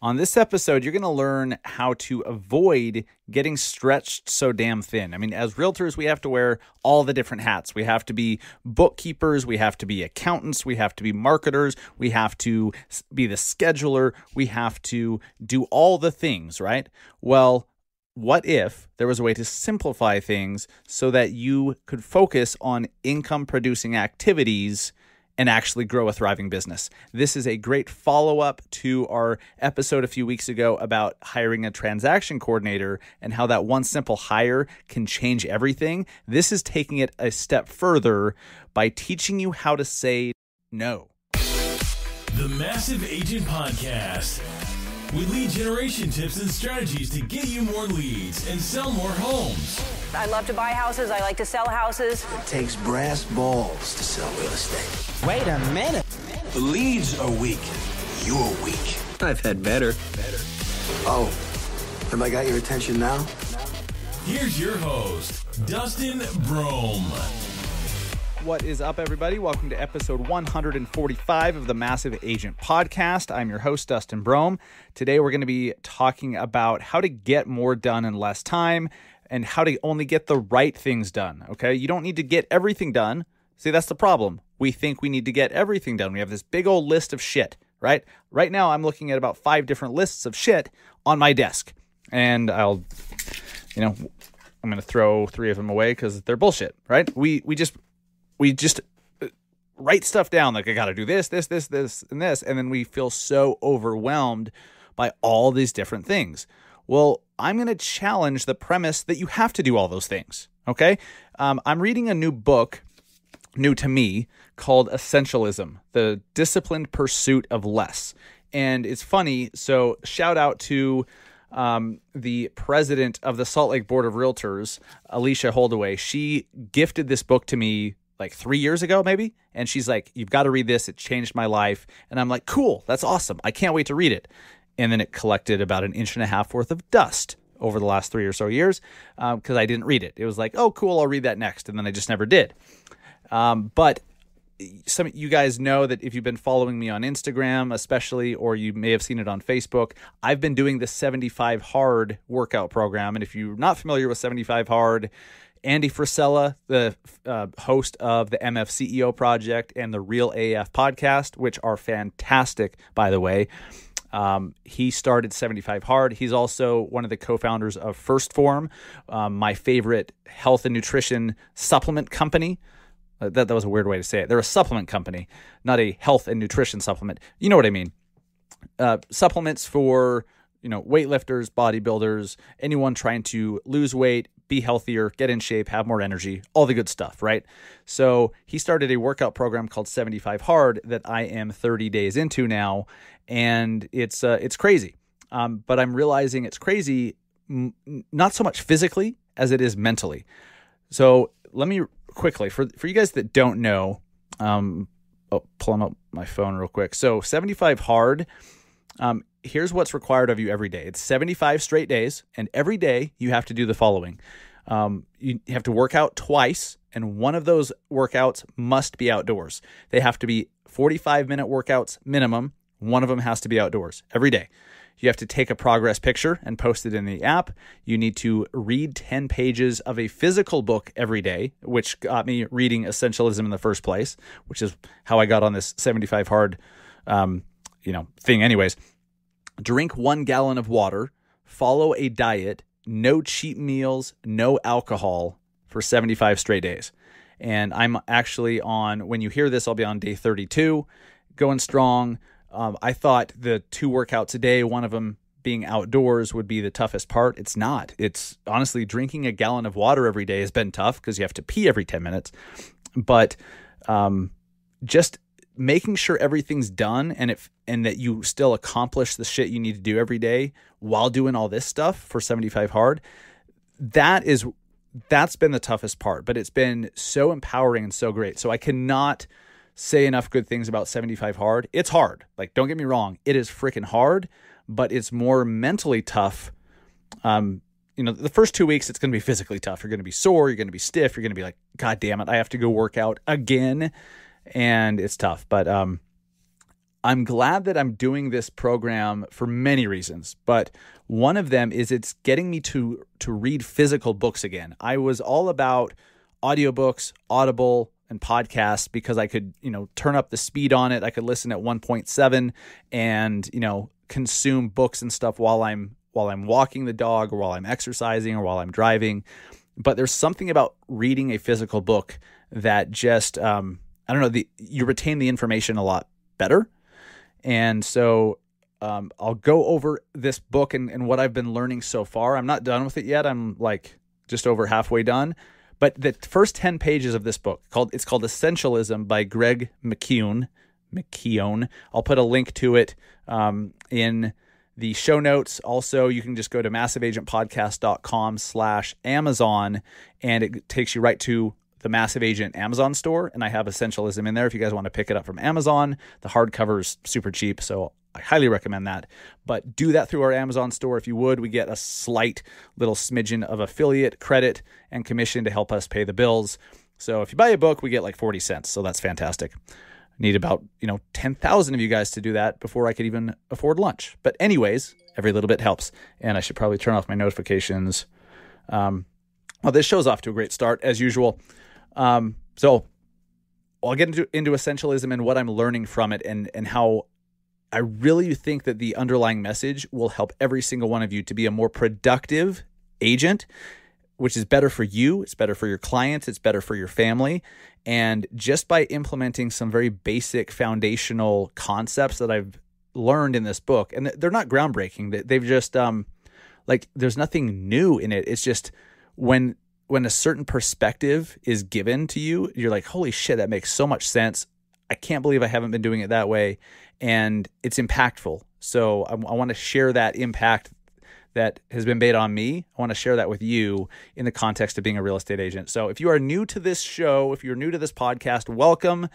On this episode, you're going to learn how to avoid getting stretched so damn thin. I mean, as realtors, we have to wear all the different hats. We have to be bookkeepers. We have to be accountants. We have to be marketers. We have to be the scheduler. We have to do all the things, right? Well, what if there was a way to simplify things so that you could focus on income-producing activities and actually grow a thriving business? This is a great follow-up to our episode a few weeks ago about hiring a transaction coordinator and how that one simple hire can change everything. This is taking it a step further by teaching you how to say no. The Massive Agent Podcast, with lead generation tips and strategies to get you more leads and sell more homes. I love to buy houses. I like to sell houses. It takes brass balls to sell real estate. Wait a minute. The leads are weak. You're weak. I've had better. Oh, have I got your attention now? Here's your host, Dustin Brohm. What is up, everybody? Welcome to episode 145 of the Massive Agent Podcast. I'm your host, Dustin Brohm. Today, we're going to be talking about how to get more done in less time and how to only get the right things done, okay? You don't need to get everything done. See, that's the problem. We think we need to get everything done. We have this big old list of shit, right? Right now, I'm looking at about 5 different lists of shit on my desk. And I'm going to throw 3 of them away because they're bullshit, right? We just write stuff down like I got to do this, and this, and then we feel so overwhelmed by all these different things. Well, I'm going to challenge the premise that you have to do all those things, okay? I'm reading a new book, new to me, called Essentialism, The Disciplined Pursuit of Less. And it's funny, so shout out to the president of the Salt Lake Board of Realtors, Alicia Holdaway. She gifted this book to me like 3 years ago, maybe. And she's like, you've got to read this. It changed my life. And I'm like, cool, that's awesome. I can't wait to read it. And then it collected about 1.5 inches worth of dust over the last 3 or so years because I didn't read it. It was like, oh, cool, I'll read that next. And then I just never did. But some of you guys know that if you've been following me on Instagram, especially, or you may have seen it on Facebook, I've been doing the 75 Hard workout program. And if you're not familiar with 75 Hard, Andy Frisella, the host of the MF CEO Project and the Real AF podcast, which are fantastic, by the way. He started 75 Hard. He's also one of the co-founders of First Form, my favorite health and nutrition supplement company. That was a weird way to say it. They're a supplement company, not a health and nutrition supplement. You know what I mean? Supplements for, weightlifters, bodybuilders, anyone trying to lose weight, be healthier, get in shape, have more energy, all the good stuff, right? So he started a workout program called 75 Hard that I am 30 days into now, and it's crazy. But I'm realizing it's crazy not so much physically as it is mentally. So let me quickly, for you guys that don't know, pulling up my phone real quick. So 75 Hard, here's what's required of you every day. It's 75 straight days, and every day you have to do the following. You have to work out twice, and one of those workouts must be outdoors. They have to be 45-minute workouts minimum. One of them has to be outdoors every day. You have to take a progress picture and post it in the app. You need to read 10 pages of a physical book every day, which got me reading Essentialism in the first place, which is how I got on this 75 Hard, thing anyways. Drink 1 gallon of water, follow a diet, no cheat meals, no alcohol for 75 straight days. And I'm actually on, when you hear this, I'll be on day 32, going strong. I thought the 2 workouts a day, one of them being outdoors, would be the toughest part. It's not. It's honestly, drinking a gallon of water every day has been tough because you have to pee every 10 minutes. But just making sure everything's done and that you still accomplish the shit you need to do every day while doing all this stuff for 75 Hard, that's been the toughest part. But it's been so empowering and so great. So I cannot say enough good things about 75 Hard. It's hard. Like, don't get me wrong. It is freaking hard, but it's more mentally tough. The first 2 weeks, it's going to be physically tough. You're going to be sore. You're going to be stiff. You're going to be like, God damn it, I have to go work out again. And it's tough. But I'm glad that I'm doing this program for many reasons, but one of them is it's getting me to read physical books again. I was all about audiobooks, Audible, and podcasts because I could, turn up the speed on it. I could listen at 1.7 and, consume books and stuff while I'm walking the dog or while I'm exercising or while I'm driving. But there's something about reading a physical book that just, you retain the information a lot better. And so I'll go over this book and what I've been learning so far. I'm not done with it yet. I'm like just over halfway done. But the first 10 pages of this book, it's called Essentialism by Greg McKeown. I'll put a link to it in the show notes. Also, you can just go to massiveagentpodcast.com/Amazon, and it takes you right to the Massive Agent Amazon store, and I have Essentialism in there if you guys want to pick it up from Amazon. The hardcover is super cheap, so I highly recommend that. But do that through our Amazon store if you would. We get a slight little smidgen of affiliate credit and commission to help us pay the bills. So if you buy a book, we get like 40 cents, so that's fantastic. Need about 10,000 of you guys to do that before I could even afford lunch. But anyways, every little bit helps, and I should probably turn off my notifications. Well, this show's off to a great start as usual. So I'll get into Essentialism and what I'm learning from it and how I really think that the underlying message will help every single one of you to be a more productive agent, which is better for you. It's better for your clients. It's better for your family. And just by implementing some very basic foundational concepts that I've learned in this book, and they're not groundbreaking. They've just, there's nothing new in it. It's just when a certain perspective is given to you, you're like, holy shit, that makes so much sense. I can't believe I haven't been doing it that way. And it's impactful. So I want to share that impact that has been made on me. I want to share that with you in the context of being a real estate agent. So if you are new to this show, if you're new to this podcast, welcome.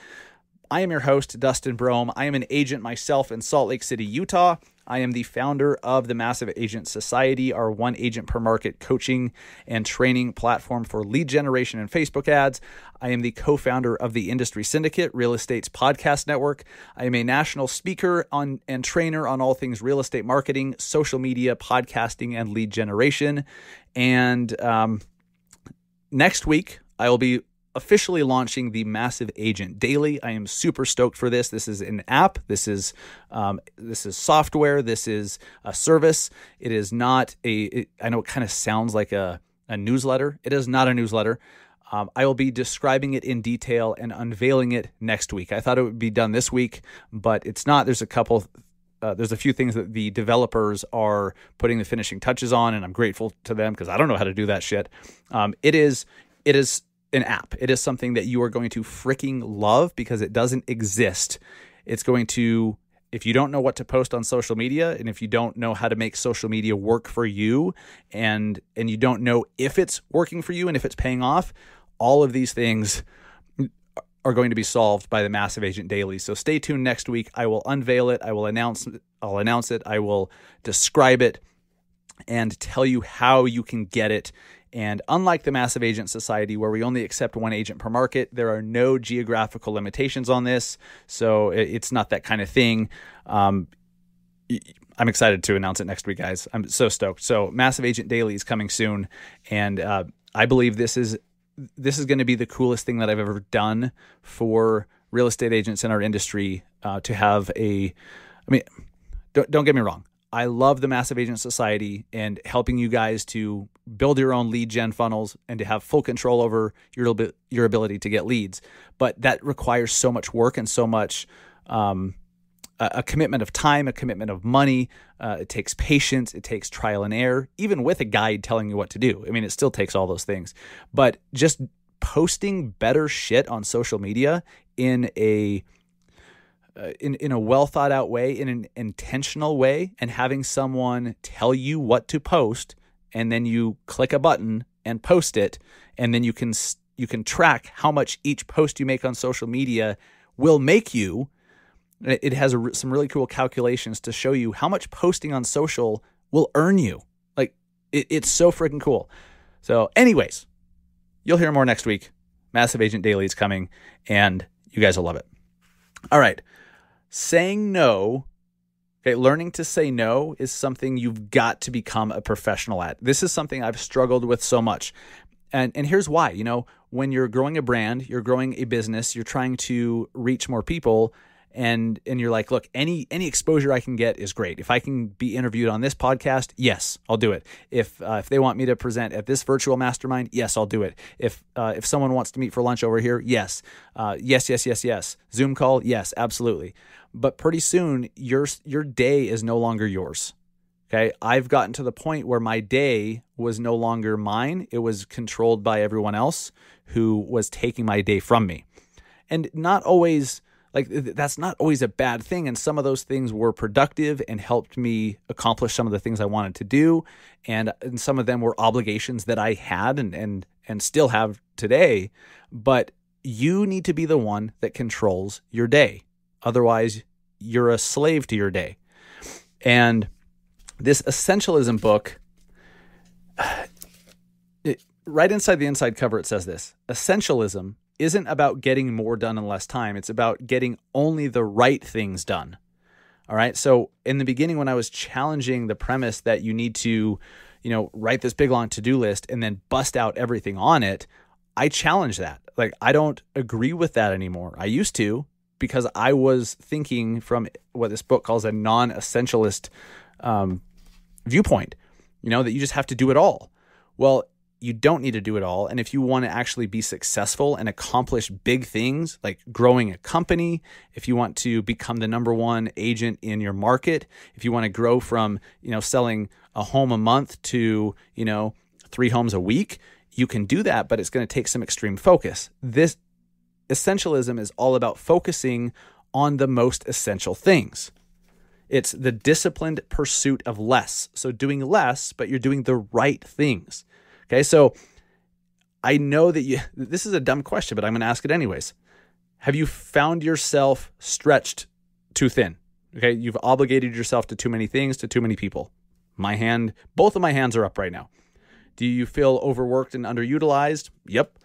I am your host, Dustin Brohm. I am an agent myself in Salt Lake City, Utah. I am the founder of the Massive Agent Society, our one agent per market coaching and training platform for lead generation and Facebook ads. I am the co-founder of the Industry Syndicate, Real Estate's podcast network. I am a national speaker and trainer on all things real estate marketing, social media, podcasting, and lead generation. And next week, I will be officially launching the Massive Agent Daily. I am super stoked for this. This is an app. This is software. This is a service. It is not I know it kind of sounds like a newsletter. It is not a newsletter. I will be describing it in detail and unveiling it next week. I thought it would be done this week, but it's not. There's a few things that the developers are putting the finishing touches on, and I'm grateful to them because I don't know how to do that shit. It is an app. It is something that you are going to freaking love because it doesn't exist. It's going to, if you don't know what to post on social media, and if you don't know how to make social media work for you, and you don't know if it's working for you and if it's paying off, all of these things are going to be solved by the Massive Agent Daily. So stay tuned next week. I will unveil it. I'll announce it. I will describe it and tell you how you can get it. And unlike the Massive Agent Society, where we only accept one agent per market, there are no geographical limitations on this. So it's not that kind of thing. I'm excited to announce it next week, guys. I'm so stoked. So Massive Agent Daily is coming soon. And I believe this is going to be the coolest thing that I've ever done for real estate agents in our industry to have don't get me wrong. I love the Massive Agent Society and helping you guys to build your own lead gen funnels and to have full control over your ability to get leads. But that requires so much work and so much a commitment of time, a commitment of money. It takes patience. It takes trial and error, even with a guide telling you what to do. I mean, it still takes all those things. But just posting better shit on social media in a well thought out way, in an intentional way, and having someone tell you what to post, and then you click a button and post it, and then you can track how much each post you make on social media will make you. It has some really cool calculations to show you how much posting on social will earn you. Like it's so freaking cool. So anyways, you'll hear more next week. Massive Agent Daily is coming, and you guys will love it. All right. saying no, okay, learning to say no is something you've got to become a professional at. This is something I've struggled with so much. And here's why. You know, when you're growing a brand, you're growing a business, you're trying to reach more people, and you're like, look, any exposure I can get is great. If I can be interviewed on this podcast, yes, I'll do it. If they want me to present at this virtual mastermind, yes, I'll do it. If someone wants to meet for lunch over here, yes. Yes. Zoom call, yes, absolutely. But pretty soon, your day is no longer yours. Okay, I've gotten to the point where my day was no longer mine. It was controlled by everyone else who was taking my day from me. And not always, like, that's not always a bad thing. And some of those things were productive and helped me accomplish some of the things I wanted to do. And some of them were obligations that I had and still have today. But you need to be the one that controls your day. Otherwise, you're a slave to your day. And this Essentialism book, right inside the inside cover, it says this: Essentialism isn't about getting more done in less time. It's about getting only the right things done. All right. So in the beginning, when I was challenging the premise that you need to, write this big long to-do list and then bust out everything on it, I challenged that. Like, I don't agree with that anymore. I used to, because I was thinking from what this book calls a non-essentialist viewpoint, that you just have to do it all. Well, you don't need to do it all. And if you want to actually be successful and accomplish big things like growing a company, if you want to become the number one agent in your market, if you want to grow from, selling a home a month to, 3 homes a week, you can do that, but it's going to take some extreme focus. This Essentialism is all about focusing on the most essential things. It's the disciplined pursuit of less. So doing less, but you're doing the right things. Okay, so I know that this is a dumb question, but I'm going to ask it anyways. Have you found yourself stretched too thin? Okay, you've obligated yourself to too many things, to too many people. Both of my hands are up right now. Do you feel overworked and underutilized? Yep.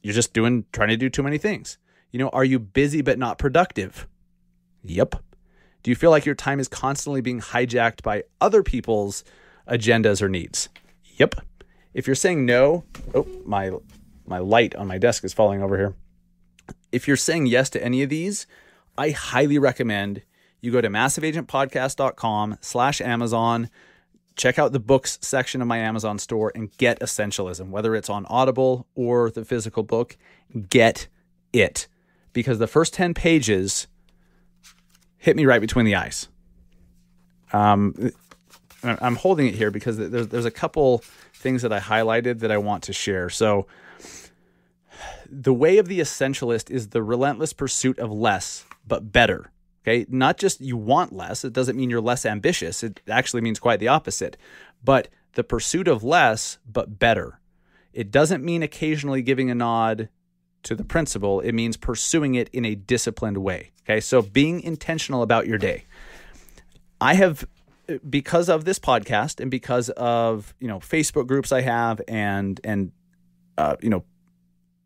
You're just trying to do too many things. Are you busy but not productive? Yep. Do you feel like your time is constantly being hijacked by other people's agendas or needs? Yep. If you're saying no, my light on my desk is falling over here. If you're saying yes to any of these, I highly recommend you go to massiveagentpodcast.com/Amazon, check out the books section of my Amazon store and get Essentialism, whether it's on Audible or the physical book, get it. Because the first 10 pages hit me right between the eyes. I'm holding it here because there's a couple things that I highlighted that I want to share. So the way of the essentialist is the relentless pursuit of less, but better. Okay, not just you want less. It doesn't mean you're less ambitious. It actually means quite the opposite. But the pursuit of less, but better. It doesn't mean occasionally giving a nod to the principle. It means pursuing it in a disciplined way. Okay, so being intentional about your day. I have, because of this podcast and because of Facebook groups I have and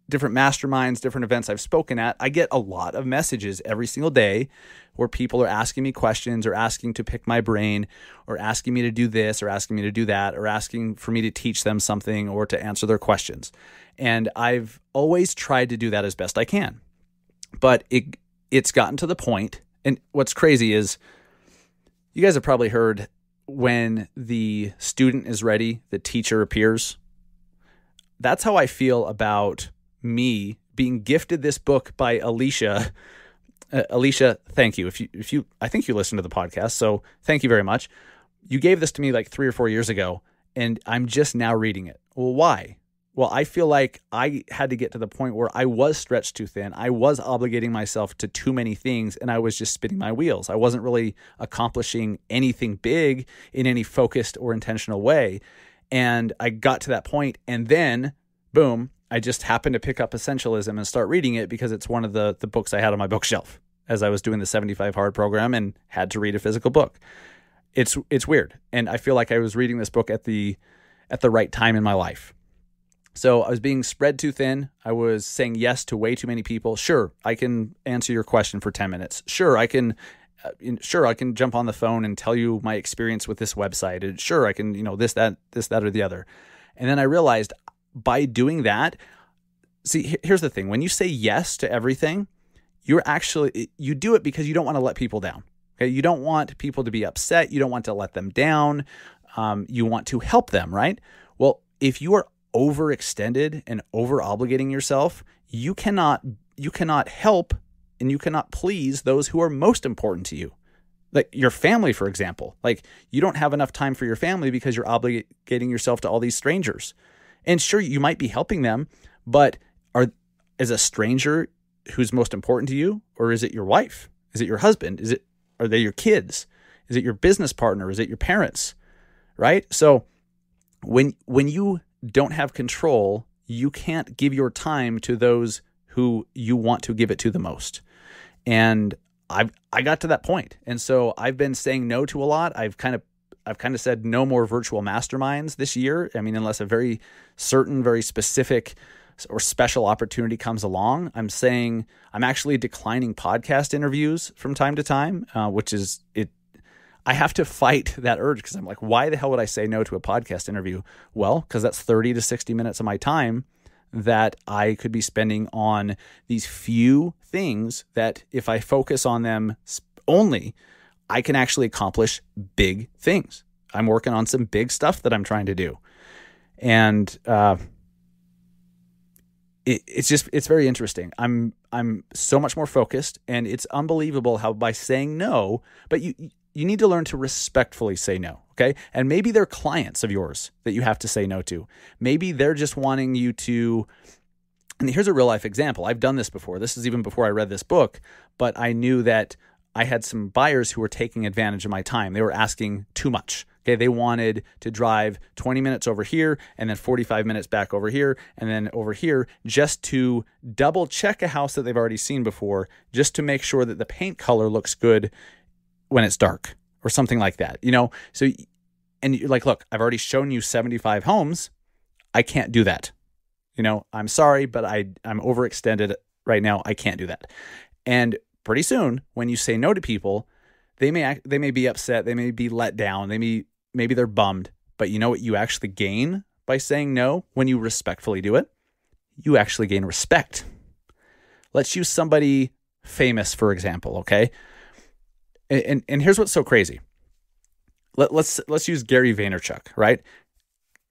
different masterminds, different events I've spoken at, I get a lot of messages every single day where people are asking me questions or asking to pick my brain or asking me to do this or asking me to do that or asking for me to teach them something or to answer their questions. And I've always tried to do that as best I can. But it's gotten to the point, and what's crazy is you guys have probably heard when the student is ready, the teacher appears. That's how I feel about me being gifted this book by Alicia. Alicia, thank you. If you, I think you listened to the podcast, so thank you very much. You gave this to me like 3 or 4 years ago, and I'm just now reading it. Well, why? Well, I feel like I had to get to the point where I was stretched too thin. I was obligating myself to too many things, and I was just spinning my wheels. I wasn't really accomplishing anything big in any focused or intentional way. And I got to that point, and then, boom, I just happened to pick up Essentialism and start reading it because it's one of the books I had on my bookshelf as I was doing the 75 Hard program and had to read a physical book. It's weird. And I feel like I was reading this book at the right time in my life. So I was being spread too thin. I was saying yes to way too many people. Sure, I can answer your question for 10 minutes. Sure, I can jump on the phone and tell you my experience with this website. And sure, I can, this, that, or the other. And then I realized by doing that, see, here's the thing. When you say yes to everything, you do it because you don't want to let people down. Okay. You don't want people to be upset. You don't want to let them down. You want to help them, right? Well, if you are overextended and over obligating yourself, you cannot help and you cannot please those who are most important to you. Like your family, for example. Like you don't have enough time for your family because you're obligating yourself to all these strangers. And sure, you might be helping them, but is a stranger who's most important to you, or is it your wife? Is it your husband? Are they your kids? Is it your business partner? Is it your parents? Right? So when you don't have control, you can't give your time to those who you want to give it to the most. And I got to that point. And so I've been saying no to a lot. I've kind of said no more virtual masterminds this year. I mean, unless a very certain, very specific or special opportunity comes along. I'm actually declining podcast interviews from time to time, which is it. I have to fight that urge because I'm like, why the hell would I say no to a podcast interview? Well, because that's 30 to 60 minutes of my time that I could be spending on these few things that if I focus on them only, I can actually accomplish big things. I'm working on some big stuff that I'm trying to do. And it's very interesting. I'm so much more focused, and it's unbelievable how by saying no, but you need to learn to respectfully say no, okay? And maybe they're clients of yours that you have to say no to. Maybe they're just wanting you to, and here's a real life example. I've done this before. This is even before I read this book, but I knew that I had some buyers who were taking advantage of my time. They were asking too much. Okay, they wanted to drive 20 minutes over here and then 45 minutes back over here and then over here just to double check a house that they've already seen before, just to make sure that the paint color looks good when it's dark or something like that. So, and you're like, look, I've already shown you 75 homes. I can't do that. I'm sorry, but I'm overextended right now. I can't do that. And pretty soon, when you say no to people, they may be upset, they may be let down, maybe they're bummed. But you know what you actually gain by saying no when you respectfully do it? You actually gain respect. Let's use somebody famous, for example, okay? And here's what's so crazy. Let's use Gary Vaynerchuk, right?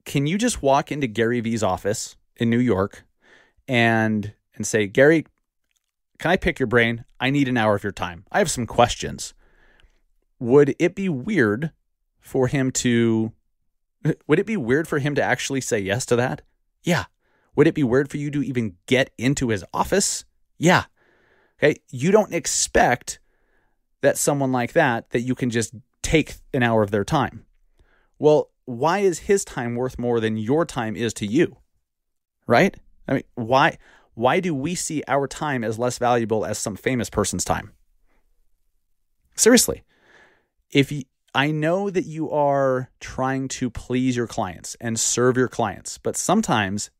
Can you just walk into Gary V's office in New York and say, Gary, can I pick your brain? I need an hour of your time. I have some questions. Would it be weird for him to actually say yes to that? Yeah. Would it be weird for you to even get into his office? Yeah. Okay. You don't expect that someone like that you can just take an hour of their time. Well, why is his time worth more than your time is to you? Right? I mean, why do we see our time as less valuable as some famous person's time? Seriously. I know that you are trying to please your clients and serve your clients, but sometimes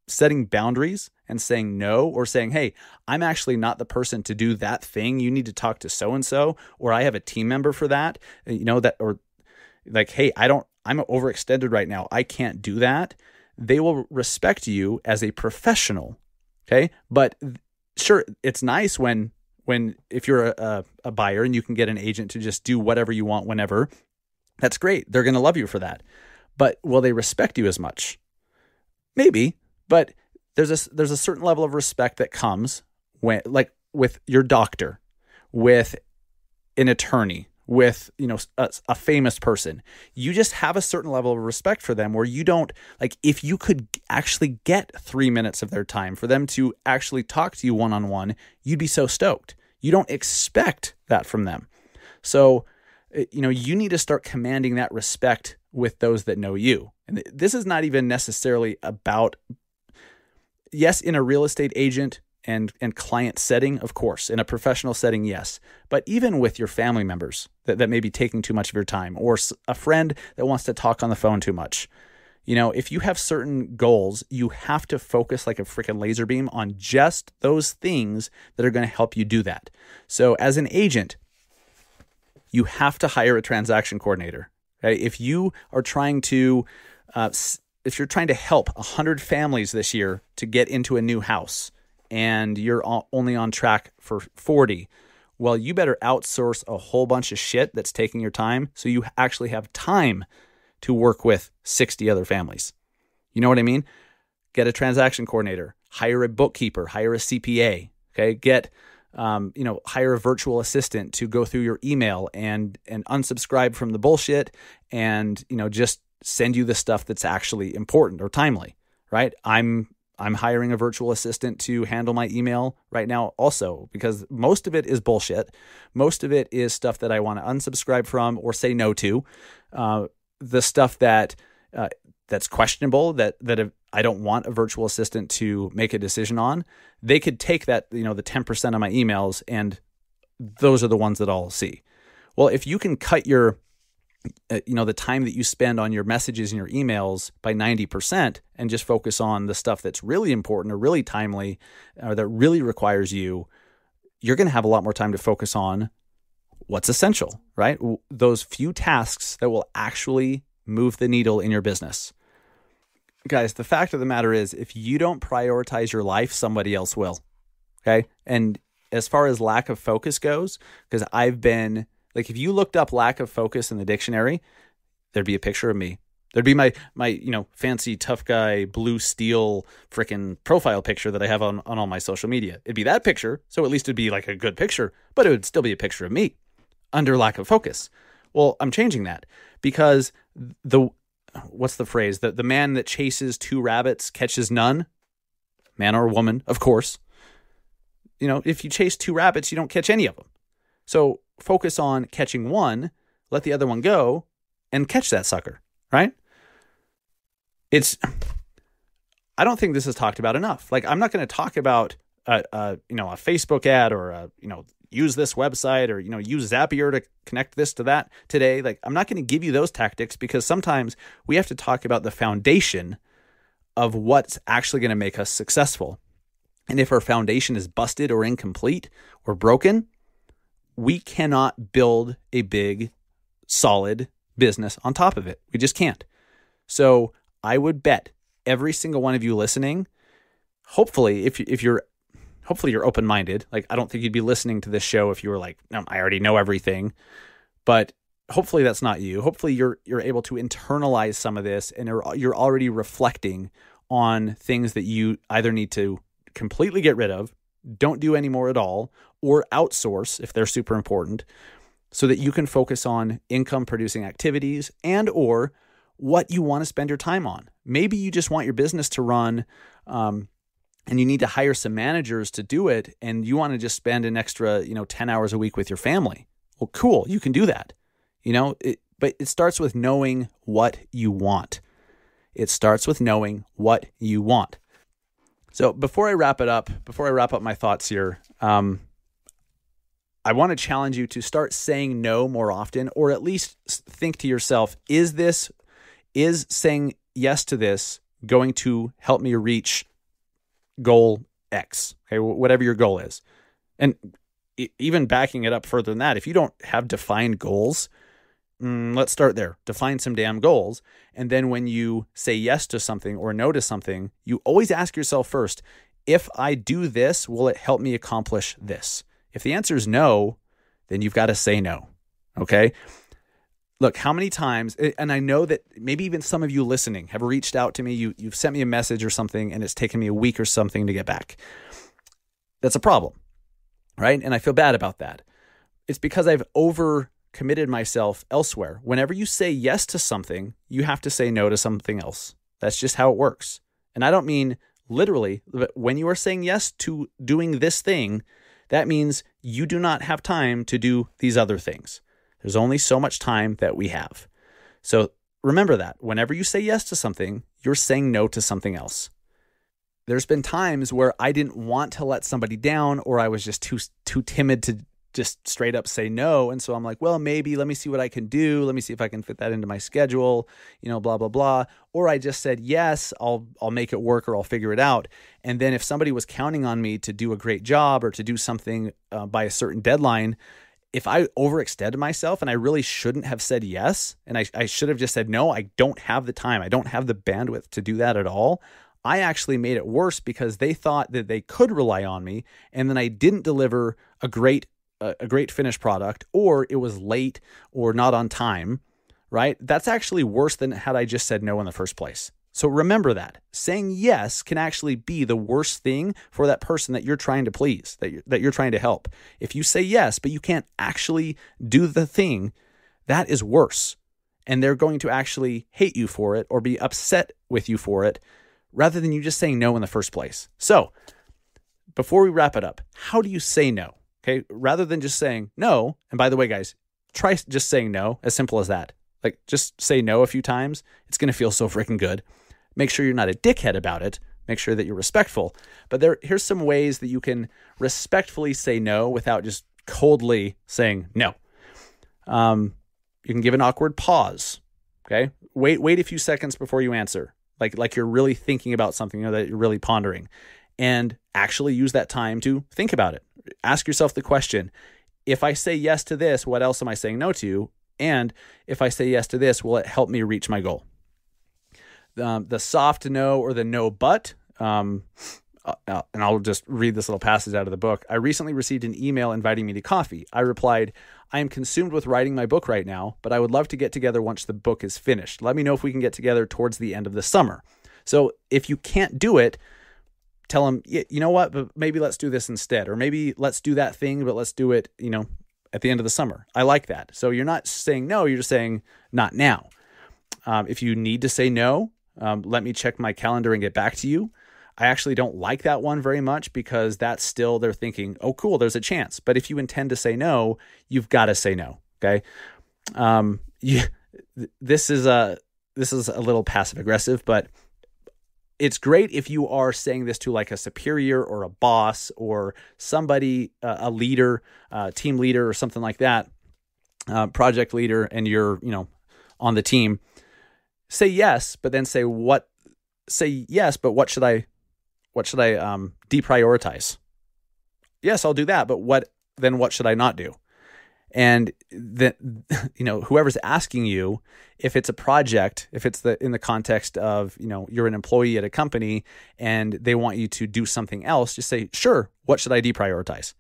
setting boundaries and saying no, or saying, hey, I'm actually not the person to do that thing. You need to talk to so-and-so, or I have a team member for that, or like, hey, I'm overextended right now. I can't do that. They will respect you as a professional. Okay. But sure, it's nice if you're a buyer and you can get an agent to just do whatever you want whenever. That's great. They're going to love you for that. But will they respect you as much? Maybe, but there's a certain level of respect that comes with your doctor, with an attorney, with a famous person. You just have a certain level of respect for them where you don't, like, if you could actually get 3 minutes of their time for them to actually talk to you one-on-one, you'd be so stoked. You don't expect that from them. So, you need to start commanding that respect with those that know you. And this is not even necessarily about, yes, in a real estate agent and client setting, of course. In a professional setting, yes. But even with your family members that may be taking too much of your time, or a friend that wants to talk on the phone too much, If you have certain goals, you have to focus like a freaking laser beam on just those things that are going to help you do that. So as an agent, you have to hire a transaction coordinator. Okay? If you are trying to, if you're trying to help 100 families this year to get into a new house and you're only on track for 40, well, you better outsource a whole bunch of shit that's taking your time so you actually have time to work with 60 other families. You know what I mean? Get a transaction coordinator, hire a bookkeeper, hire a CPA, okay? Hire a virtual assistant to go through your email and unsubscribe from the bullshit and, just send you the stuff that's actually important or timely, right? I'm hiring a virtual assistant to handle my email right now also, because most of it is bullshit. Most of it is stuff that I want to unsubscribe from or say no to. The stuff that's questionable that I don't want a virtual assistant to make a decision on, they could take that, the 10% of my emails, and those are the ones that I'll see. Well, if you can cut your the time that you spend on your messages and your emails by 90% and just focus on the stuff that's really important or really timely or that really requires you, you're going to have a lot more time to focus on what's essential, right? Those few tasks that will actually move the needle in your business. Guys, the fact of the matter is, if you don't prioritize your life, somebody else will. Okay. And as far as lack of focus goes, because I've been like, if you looked up lack of focus in the dictionary, there'd be a picture of me. There'd be my fancy tough guy, blue steel freaking profile picture that I have on all my social media. It'd be that picture. So at least it'd be like a good picture, but it would still be a picture of me under lack of focus. Well, I'm changing that because what's the phrase? The man that chases two rabbits catches none. Man or woman, of course. If you chase two rabbits, you don't catch any of them. So focus on catching one, let the other one go, and catch that sucker, right? I don't think this is talked about enough. Like, I'm not going to talk about a Facebook ad or use this website or use Zapier to connect this to that today. Like, I'm not going to give you those tactics because sometimes we have to talk about the foundation of what's actually going to make us successful. And if our foundation is busted or incomplete or broken, we cannot build a big, solid business on top of it. We just can't. So I would bet every single one of you listening, hopefully, if you're open-minded, like, I don't think you'd be listening to this show if you were like, no, I already know everything, but hopefully that's not you. Hopefully you're able to internalize some of this and you're already reflecting on things that you either need to completely get rid of, don't do anymore at all, or outsource if they're super important, so that you can focus on income producing activities and or what you want to spend your time on. Maybe you just want your business to run and you need to hire some managers to do it, and you want to just spend an extra 10 hours a week with your family. Well, cool, you can do that. But it starts with knowing what you want. It starts with knowing what you want. So before I wrap up my thoughts here, I want to challenge you to start saying no more often, or at least think to yourself, is saying yes to this going to help me reach goal X? Okay, whatever your goal is. And even backing it up further than that, if you don't have defined goals, let's start there. Define some damn goals. And then when you say yes to something or no to something, you always ask yourself first, if I do this, will it help me accomplish this? If the answer is no, then you've got to say no. Okay? Look, how many times, and I know that maybe even some of you listening have reached out to me, you've sent me a message or something, and it's taken me a week or something to get back. That's a problem, right? And I feel bad about that. It's because I've overcommitted myself elsewhere. Whenever you say yes to something, you have to say no to something else. That's just how it works. And I don't mean literally, but when you are saying yes to doing this thing, that means you do not have time to do these other things. There's only so much time that we have. So remember that whenever you say yes to something, you're saying no to something else. There's been times where I didn't want to let somebody down, or I was just too timid just straight up say no. And so I'm like, well, maybe let me see what I can do. Let me see if I can fit that into my schedule, blah, blah, blah. Or I just said, yes, I'll make it work, or I'll figure it out. And then if somebody was counting on me to do a great job or to do something by a certain deadline, if I overextended myself and I really shouldn't have said yes, and I should have just said, no, I don't have the time, I don't have the bandwidth to do that at all, I actually made it worse because they thought that they could rely on me, and then I didn't deliver a great finished product, or it was late or not on time, right? That's actually worse than had I just said no in the first place. So remember that. Saying yes can actually be the worst thing for that person that you're trying to please, that you're trying to help. If you say yes, but you can't actually do the thing, that is worse. And they're going to actually hate you for it or be upset with you for it, rather than you just saying no in the first place. So before we wrap it up, how do you say no? Okay, rather than just saying no, and by the way, guys, try just saying no, as simple as that. Like, just say no a few times. It's going to feel so freaking good. Make sure you're not a dickhead about it. Make sure that you're respectful. But here's some ways that you can respectfully say no without just coldly saying no. You can give an awkward pause. Okay, wait a few seconds before you answer, like you're really thinking about something, that you're really pondering, and actually use that time to think about it. Ask yourself the question, if I say yes to this, what else am I saying no to? And if I say yes to this, will it help me reach my goal? The soft no, or the no but, and I'll just read this little passage out of the book. I recently received an email inviting me to coffee. I replied, I am consumed with writing my book right now, but I would love to get together once the book is finished. Let me know if we can get together towards the end of the summer. So if you can't do it, tell them, you know what, but maybe let's do this instead. Or maybe let's do that thing, but let's do it, at the end of the summer. I like that. So you're not saying no, you're just saying not now. If you need to say no, let me check my calendar and get back to you. I actually don't like that one very much, because that's still, they're thinking, oh, cool, there's a chance. But if you intend to say no, you've got to say no. Okay. This is a little passive aggressive, but it's great if you are saying this to like a superior or a boss or somebody, a leader, team leader or something like that, project leader, and you're, on the team. Say yes, but then say yes, but what should I deprioritize? Yes, I'll do that, but what should I not do? And then, whoever's asking you, if it's a project, if it's in the context of, you're an employee at a company and they want you to do something else, just say, sure, what should I deprioritize?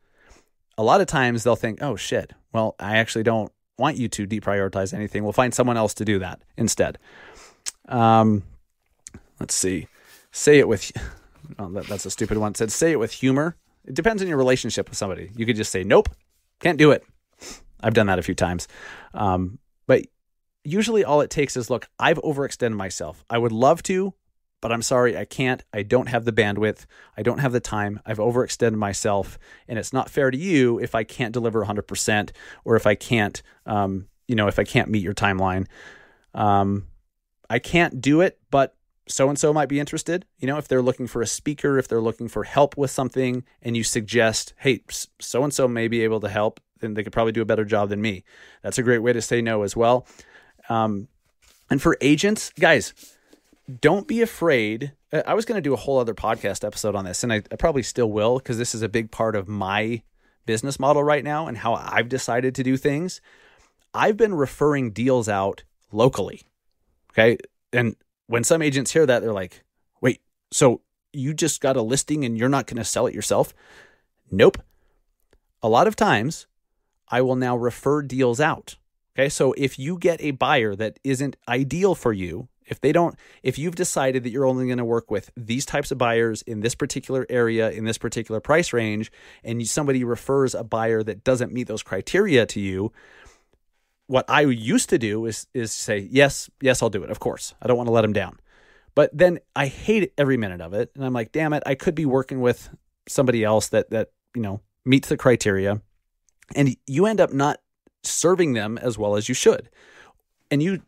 A lot of times they'll think, oh shit, well, I actually don't want you to deprioritize anything. We'll find someone else to do that instead. Let's see. Say it with, that's a stupid one. It said, say it with humor. It depends on your relationship with somebody. You could just say, nope, can't do it. I've done that a few times. But usually all it takes is, look, I've overextended myself. I would love to, but I'm sorry, I can't. I don't have the bandwidth. I don't have the time. I've overextended myself, and it's not fair to you if I can't deliver 100%, or if I can't, if I can't meet your timeline. I can't do it, but so-and-so might be interested. If they're looking for a speaker, if they're looking for help with something, and you suggest, hey, so-and-so may be able to help, then they could probably do a better job than me. That's a great way to say no as well. And for agents, guys, don't be afraid. I was going to do a whole other podcast episode on this, and I probably still will, because this is a big part of my business model right now and how I've decided to do things. I've been referring deals out locally. Okay. And when some agents hear that, they're like, wait, so you just got a listing and you're not going to sell it yourself? Nope. A lot of times I will now refer deals out. Okay. So if you get a buyer that isn't ideal for you, if you've decided that you're only going to work with these types of buyers in this particular area, in this particular price range, and somebody refers a buyer that doesn't meet those criteria to you, what I used to do is say, yes, I'll do it. Of course, I don't want to let them down. But then I hate every minute of it. And I'm like, damn it, I could be working with somebody else that meets the criteria. And you end up not serving them as well as you should. And you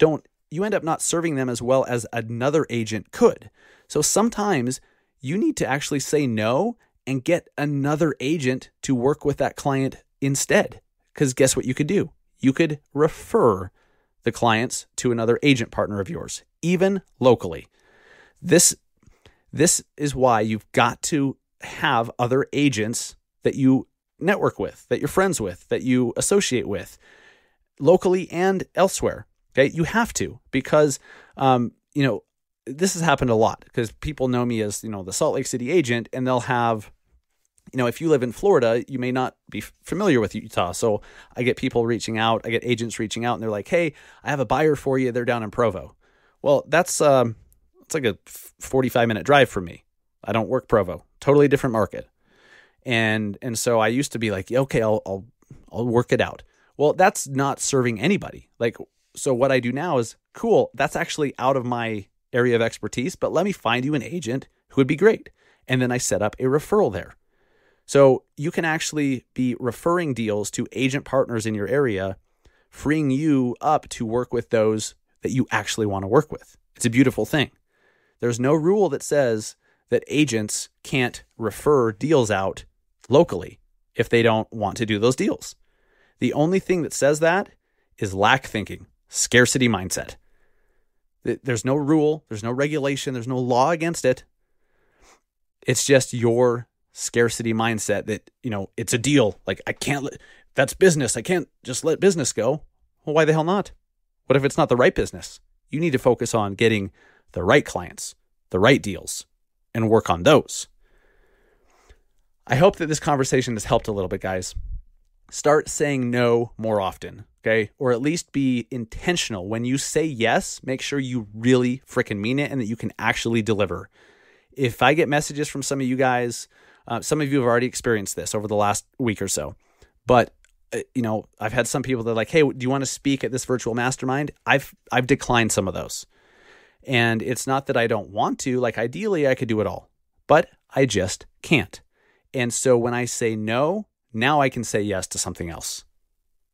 end up not serving them as well as another agent could. So sometimes you need to actually say no and get another agent to work with that client instead. Because guess what you could do? You could refer the clients to another agent partner of yours, even locally. This is why you've got to have other agents that you network with, that you're friends with, that you associate with, locally and elsewhere. Okay, you have to, because this has happened a lot, because people know me as the Salt Lake City agent, and they'll have, if you live in Florida, you may not be familiar with Utah. So I get people reaching out, I get agents reaching out, and they're like, "Hey, I have a buyer for you. They're down in Provo." Well, it's like a 45-minute drive from me. I don't work Provo, totally different market. And so I used to be like, okay, I'll work it out. Well, that's not serving anybody. So what I do now is, cool, that's actually out of my area of expertise, but let me find you an agent who would be great. And then I set up a referral there. So you can actually be referring deals to agent partners in your area, freeing you up to work with those that you actually want to work with. It's a beautiful thing. There's no rule that says that agents can't refer deals out locally if they don't want to do those deals. The only thing that says that is lack thinking, scarcity mindset. There's no rule, there's no regulation, there's no law against it. It's just your scarcity mindset that, it's a deal. That's business. I can't just let business go. Well, why the hell not? What if it's not the right business? You need to focus on getting the right clients, the right deals, and work on those. I hope that this conversation has helped a little bit, guys. Start saying no more often, okay? Or at least be intentional. When you say yes, make sure you really freaking mean it and that you can actually deliver. If I get messages from some of you guys, some of you have already experienced this over the last week or so, but I've had some people that are like, "Hey, do you want to speak at this virtual mastermind?" I've declined some of those. And it's not that I don't want to. Ideally, I could do it all, but I just can't. And so when I say no, now I can say yes to something else.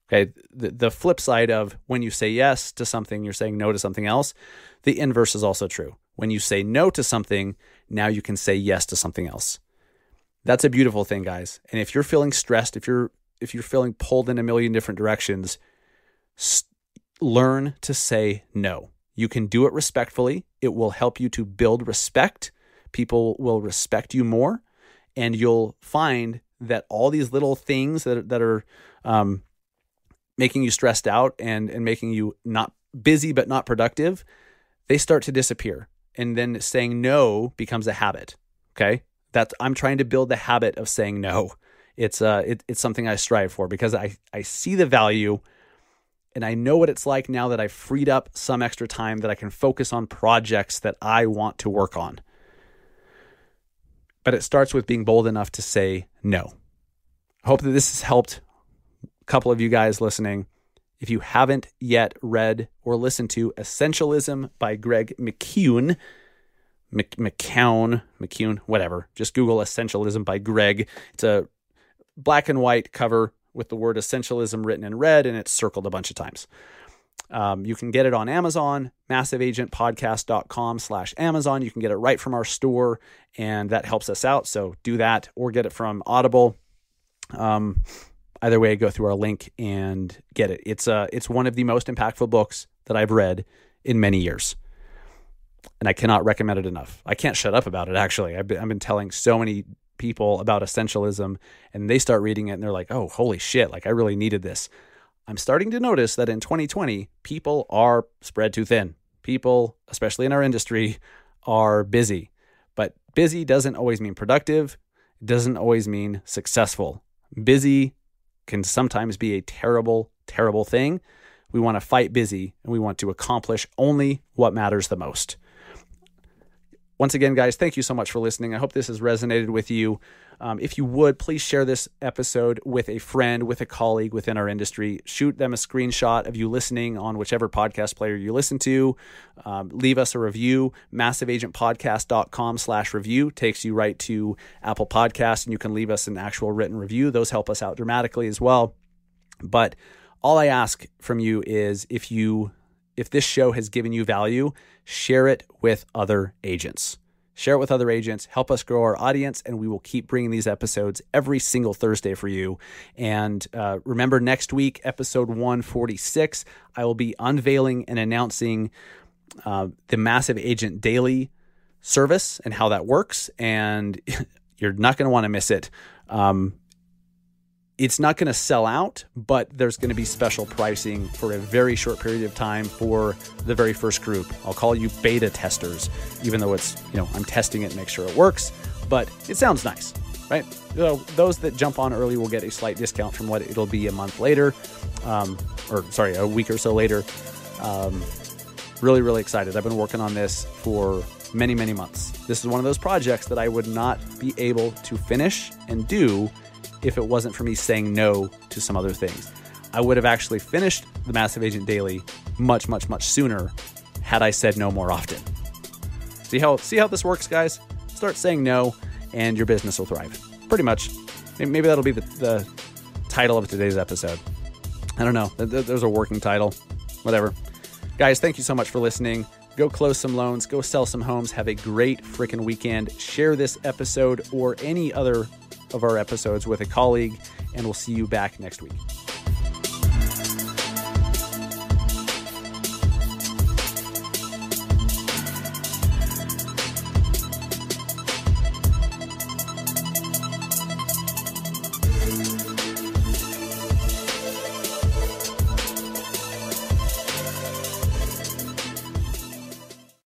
Okay. The flip side of when you say yes to something, you're saying no to something else. The inverse is also true. When you say no to something, now you can say yes to something else. That's a beautiful thing, guys. And if you're feeling stressed, if you're feeling pulled in a million different directions, learn to say no. You can do it respectfully. It will help you to build respect. People will respect you more, and you'll find that all these little things that are making you stressed out and making you not busy but not productive, they start to disappear. And then saying no becomes a habit. Okay, I'm trying to build the habit of saying no. It's something I strive for, because I see the value. And I know what it's like now that I've freed up some extra time that I can focus on projects that I want to work on. But it starts with being bold enough to say no. I hope that this has helped a couple of you guys listening. If you haven't yet read or listened to Essentialism by Greg McKeown, whatever, just Google Essentialism by Greg. It's a black and white cover with the word essentialism written in red, and it's circled a bunch of times. You can get it on Amazon, massiveagentpodcast.com/Amazon. You can get it right from our store, and that helps us out. So do that, or get it from Audible. Either way, go through our link and get it. It's one of the most impactful books that I've read in many years, and I cannot recommend it enough. I can't shut up about it, actually. I've been telling so many people about Essentialism, and they start reading it and they're like, "Oh, holy shit, I really needed this." I'm starting to notice that in 2020, people are spread too thin. People, especially in our industry, are busy. But busy doesn't always mean productive. It doesn't always mean successful. Busy can sometimes be a terrible, terrible thing. We want to fight busy, and we want to accomplish only what matters the most. Once again, guys, thank you so much for listening. I hope this has resonated with you. If you would, please share this episode with a friend, with a colleague within our industry. Shoot them a screenshot of you listening on whichever podcast player you listen to. Leave us a review. MassiveAgentPodcast.com/review takes you right to Apple Podcasts, and you can leave us an actual written review. Those help us out dramatically as well. But all I ask from you is, if this show has given you value, share it with other agents. share it with other agents, help us grow our audience, and we will keep bringing these episodes every single Thursday for you. And remember, next week, episode 146, I will be unveiling and announcing the Massive Agent Daily service and how that works, and you're not going to want to miss it. It's not going to sell out, but there's going to be special pricing for a very short period of time for the very first group. I'll call you beta testers, even though it's, I'm testing it and make sure it works, but it sounds nice, right? So those that jump on early will get a slight discount from what it'll be a month later, a week or so later. Really, really excited. I've been working on this for many, many months. This is one of those projects that I would not be able to finish and do if it wasn't for me saying no to some other things. I would have actually finished the Massive Agent Daily much, much, much sooner had I said no more often. See how this works, guys? Start saying no and your business will thrive. Pretty much. Maybe that'll be the title of today's episode. I don't know. There's a working title. Whatever. Guys, thank you so much for listening. Go close some loans. Go sell some homes. Have a great freaking weekend. Share this episode or any other of our episodes with a colleague, and we'll see you back next week.